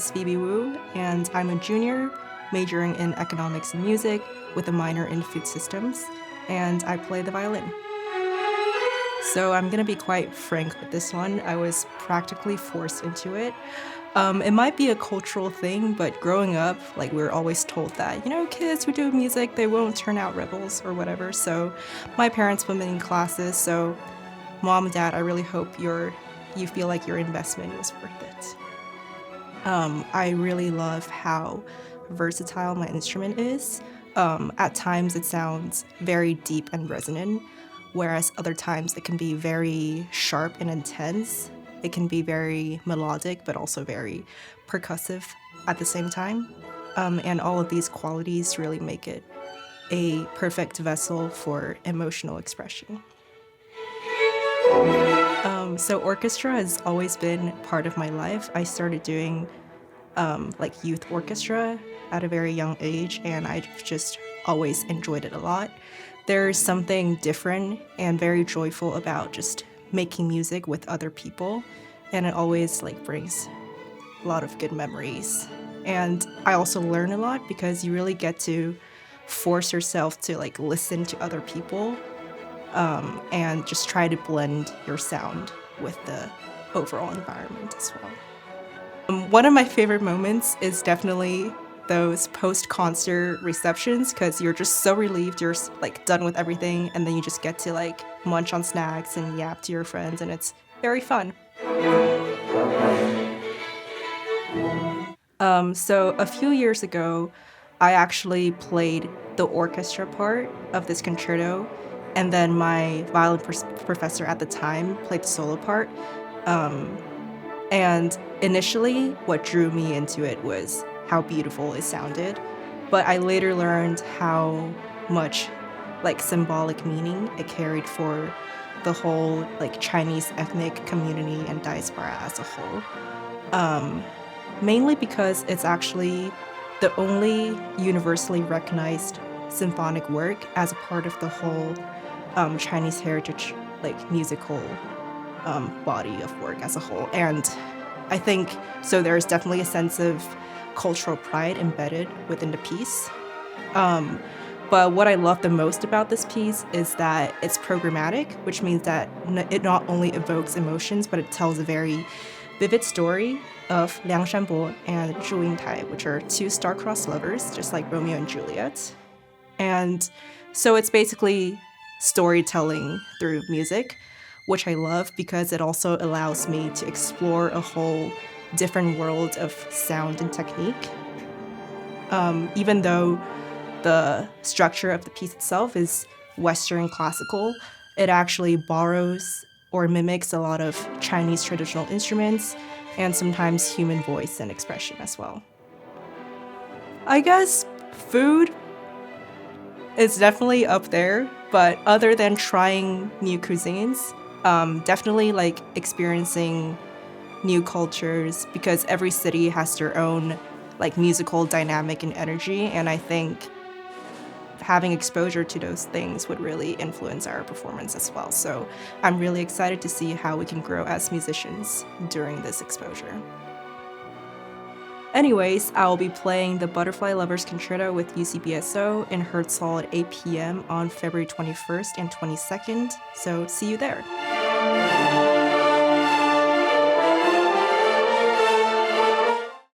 is Phoebe Wu, and I'm a junior majoring in economics and music with a minor in food systems, and I play the violin. So I'm gonna be quite frank with this one. I was practically forced into it. It might be a cultural thing, but growing up, we were always told that, kids who do music, they won't turn out rebels or whatever. So my parents put me in classes. So mom and dad, I really hope you feel like your investment was worth it. I really love how versatile my instrument is. At times it sounds very deep and resonant, whereas other times it can be very sharp and intense. It can be very melodic, but also very percussive at the same time. And all of these qualities really make it a perfect vessel for emotional expression. So orchestra has always been part of my life. I started doing youth orchestra at a very young age, and I've just always enjoyed it a lot. There's something different and very joyful about just making music with other people, and it always brings a lot of good memories. And I also learn a lot because you really get to force yourself to listen to other people, and just try to blend your sound with the overall environment as well. One of my favorite moments is definitely those post-concert receptions, because you're just so relieved you're done with everything, and then you just get to munch on snacks and yap to your friends, and it's very fun. So a few years ago, I actually played the orchestra part of this concerto, and then my violin professor at the time played the solo part. And initially, what drew me into it was how beautiful it sounded, but I later learned how much symbolic meaning it carried for the whole Chinese ethnic community and diaspora as a whole. Mainly because it's actually the only universally recognized symphonic work as a part of the whole Chinese heritage musical body of work as a whole. And I think so there's definitely a sense of cultural pride embedded within the piece. But what I love the most about this piece is that it's programmatic, which means that it not only evokes emotions, but it tells a very vivid story of Liang Shanbo and Zhu Yingtai, which are two star-crossed lovers, just like Romeo and Juliet. And so it's basically storytelling through music, which I love because it also allows me to explore a whole different world of sound and technique. Even though the structure of the piece itself is Western classical, it actually borrows or mimics a lot of Chinese traditional instruments and sometimes human voice and expression as well. I guess food is definitely up there, but other than trying new cuisines, definitely experiencing new cultures, because every city has their own musical dynamic and energy, and I think having exposure to those things would really influence our performance as well. So I'm really excited to see how we can grow as musicians during this exposure. Anyways, I'll be playing the Butterfly Lovers Concerto with UC BSO in Hertz Hall at 8 p.m. on February 21st and 22nd, so see you there.